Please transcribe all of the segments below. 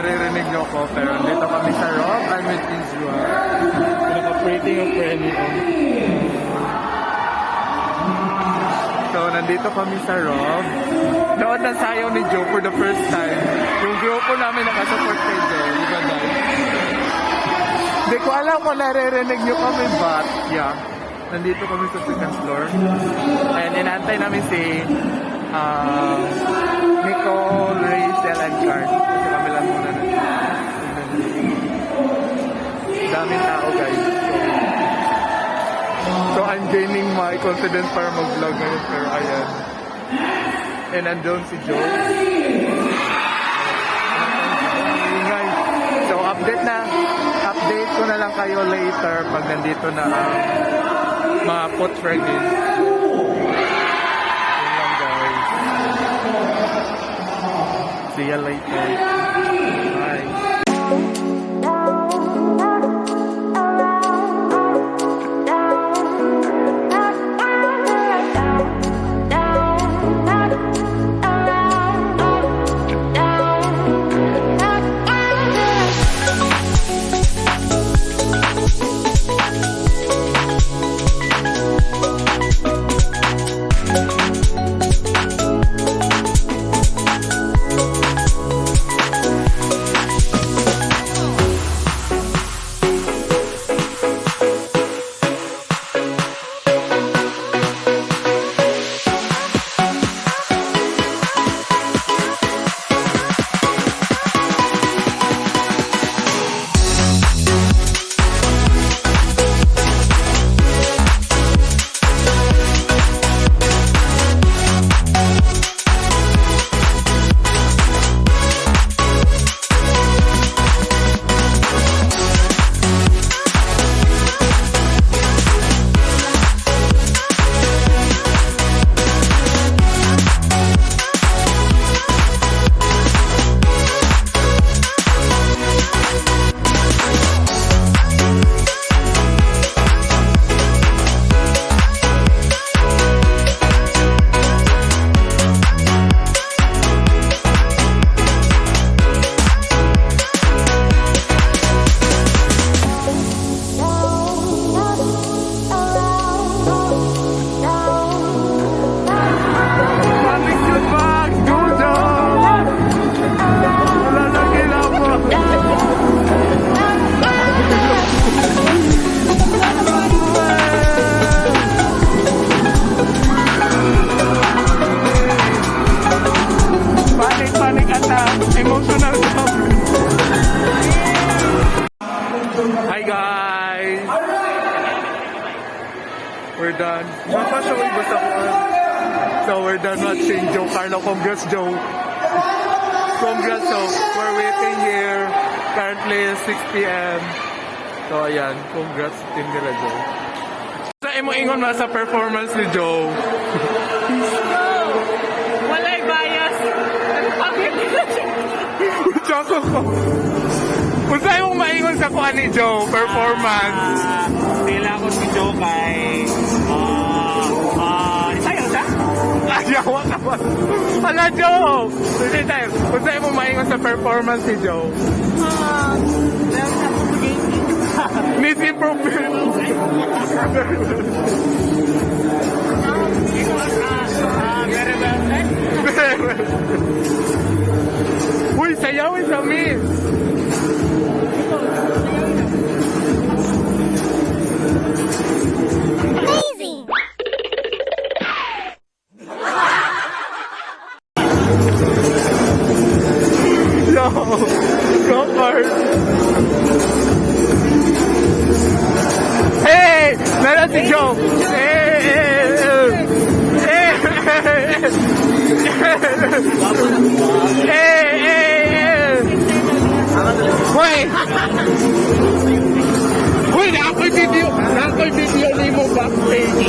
naririnig nyo ko, pero dito kami sa Rob. I'm with Israel. Pinaka-pretty ng friendly. So, nandito kami sa Rob. Noon ng sayaw ni Joe for the first time. Yung grupo namin nakasupport kay Joe. Di ba, guys? Hindi ko alam kung naririnig nyo kami, but yeah. Nandito kami sa second floor. And inantay namin si Nicole, Rachel, and Card. Kasi kami lang muna nandito. Daming tao, guys. So I'm gaining my confidence para mag-vlog ngayon. Pero ayan. And andun si Joe. So update ko na lang kayo later pag nandito na ang mga pot fragments. Yun lang, guys. See you later. Bye. Hi guys! We're done. Mapasaway basta ko. So we're done watching Joe Carlo. Congrats, Joe. Congrats, so we're waiting here. Currently 6 p.m. So ayan, congrats team nila, Joe. Sa imo ingon na sa performance ni Joe. Walay bias. Choco ko. Kung sa'yo mong maingon sa kuha ni Joe, performance. Tila ko si Joe kay... Isayaw siya? Ayaw ka ba? Hala, Joe! Kung sa'yo mong maingon sa performance ni Joe. Miss improvement. Very well said. Uy, sayawin sa miss. Amazing! Yo, go first. Hey, nara si Joe. Wait. Uy, na-ako'y video ni mo backstage.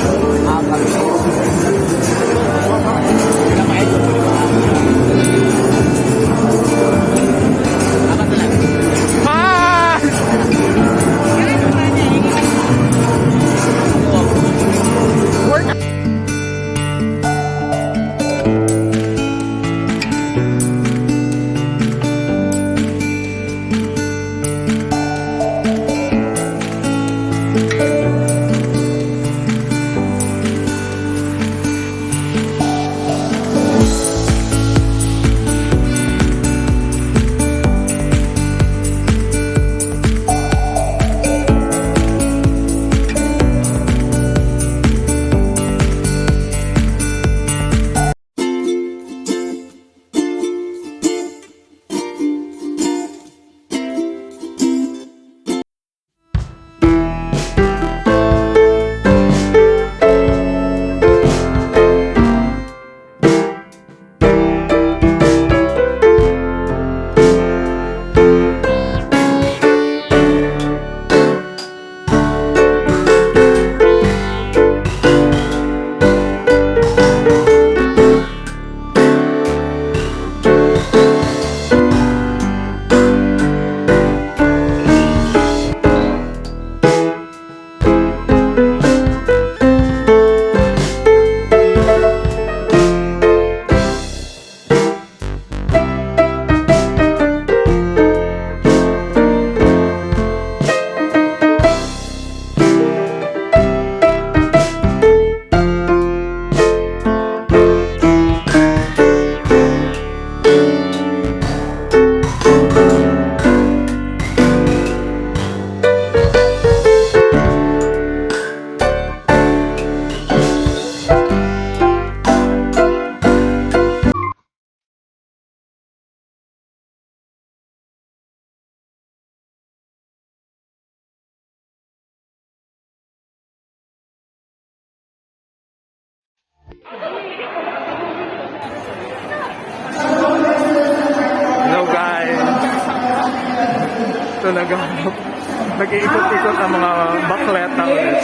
So nag-iikot-ikot ang mga bakleta ulit.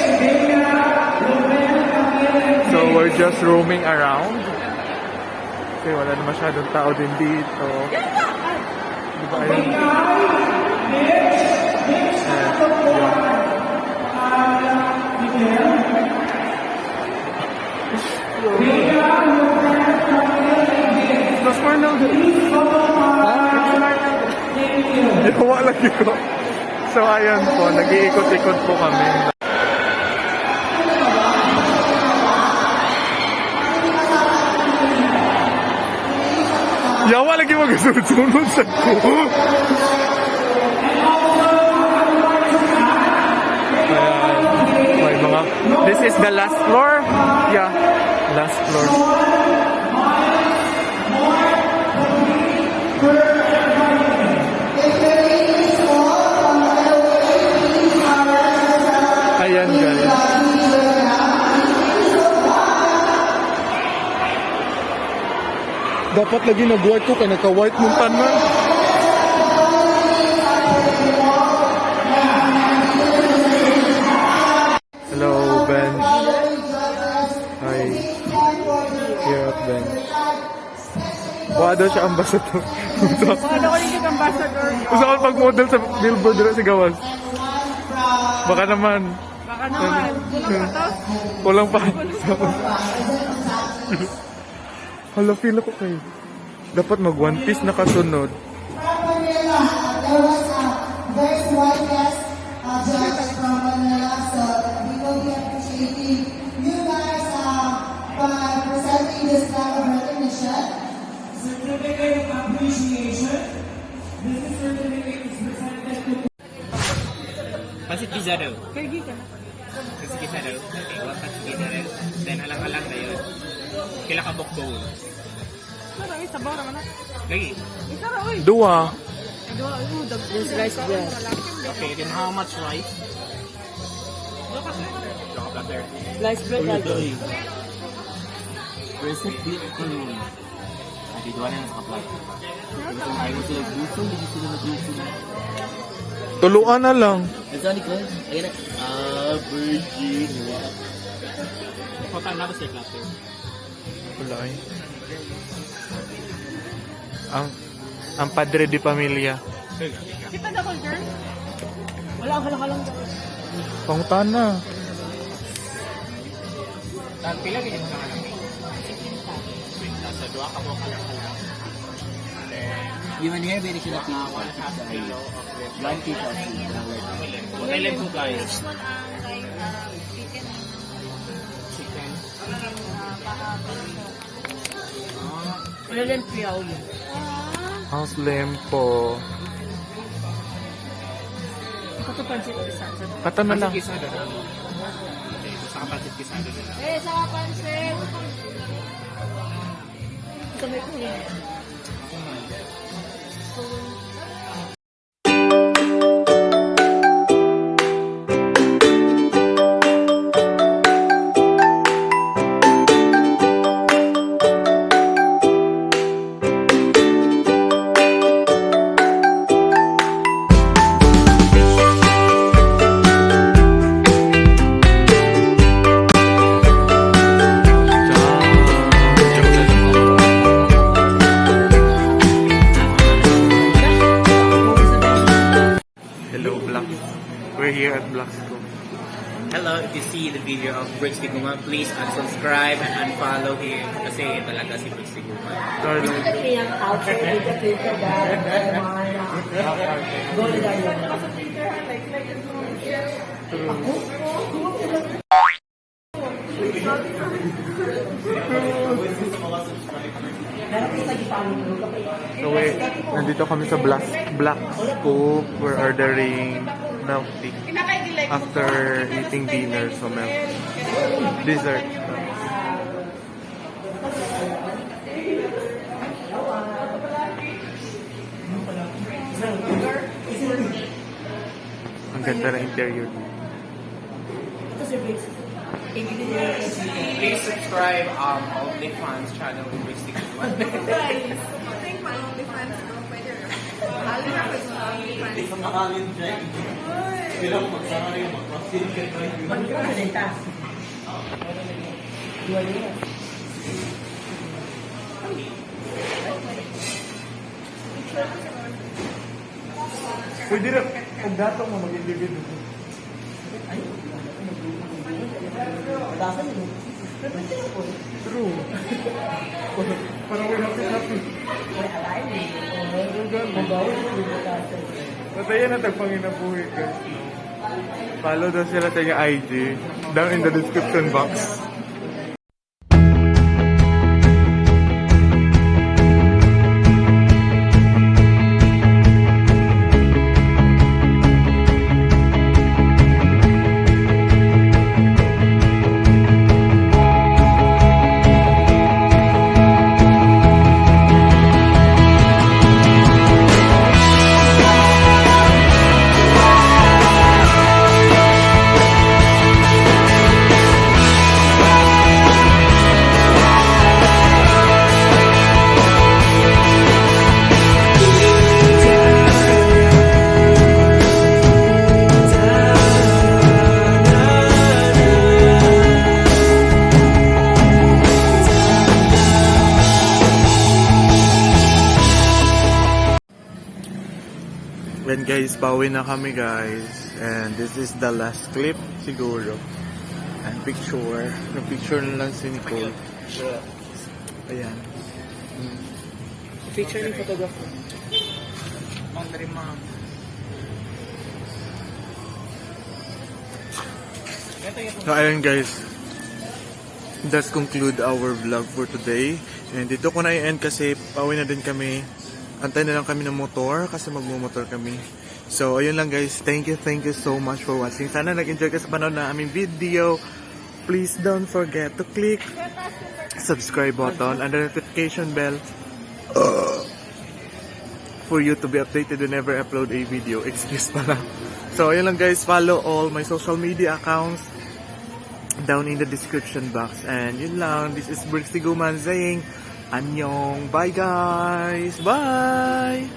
So we're just roaming around. Kasi wala na masyadong tao din dito. Diba ayun? Mas Marnel din. Yawa lagi ko. So ayun po, nag-iikot-ikot po kami. Yawa lagi mag-sunod-sunod sa ko. May mga... This is the last floor? Yeah, last floor. Ayan guys. Dapat lagi nag-white ko kaya naka-white mong tanan. Hello, bench. Hi. Here at bench. Wala daw siya ambassador. Ano ko yung ambassador? Gusto ko pag-model sa billboard dito si Gawas. Baka naman. Baka naman. Kulang pa to. Hala, feel ako kayo. Dapat mag one piece na kasunod. There's one guest judge from Manila, so we will be appreciating you guys by presenting this kind of recognition. Certificate of appreciation. This is certificate is presented to Pansit Pizarro. Pansit Pizarro. Okay, one Pansit Pizarro. Then alang-alang na yun. Kila ka bok bowl. Sabaw naman na. Lagi. Dua. This rice bread. Okay, then how much rice? Slice bread lagi. Recipe ko yun. Ay, dito na sa kaplat. Ayaw sila gusto, hindi sila nag-gusto. Tuluan na lang. Ito ni ko. Ayun na. Virgin. Total na ba siya klase? Wala eh. Ang padre di pamilya. Kita na ko, girl? Wala, halang-halang. Pangutana. Pila ganyan ka lang. Nasa dua ka mo halang-halang. Human hair, very sila pila. One piece of food. What I po guys? Chicken. Wala lang piyaw yun. House lempo. Ito pansit kisada. Kata na lang. Pansit kisada. Saka pansit kisada nila. saka pansit. Ito may kuya. We're here at Brix. Hello, if you see the video of Brix Tiguman, please unsubscribe and unfollow him kasi talaga si Brix Tiguman. So wait, nandito kami sa Black Scoop. We're ordering milk tea after eating dinner. So milk dessert. Ang ganda ng interior. Please subscribe OnlyFans channel of Brix Tiguman. Guys, I think my OnlyFans girl, pwede. Halo na Pwede rin, kung dato mo mag-individual. True. Parang we're happy. Patayan na tagpanginabuhi guys. Follow daw sila sa yung IG. Down in the description box. Then guys, pauwi na kami guys. And this is the last clip siguro. And picture. Picture na lang si Nicole. Ayan. Picture ni photographer. Boundary mom. So ayun guys. That's conclude our vlog for today. And dito ko na i-end kasi pauwi na din kami. Antay na lang kami ng motor kasi magmumotor kami. So, ayun lang guys. Thank you so much for watching. Sana nag-enjoy ka sa panood na aming video. Please don't forget to click subscribe button and the notification bell for you to be updated whenever I upload a video. Excuse pala. So, ayun lang guys. Follow all my social media accounts down in the description box. And yun lang. This is Brix Tiguman saying Annyeong. Bye guys. Bye.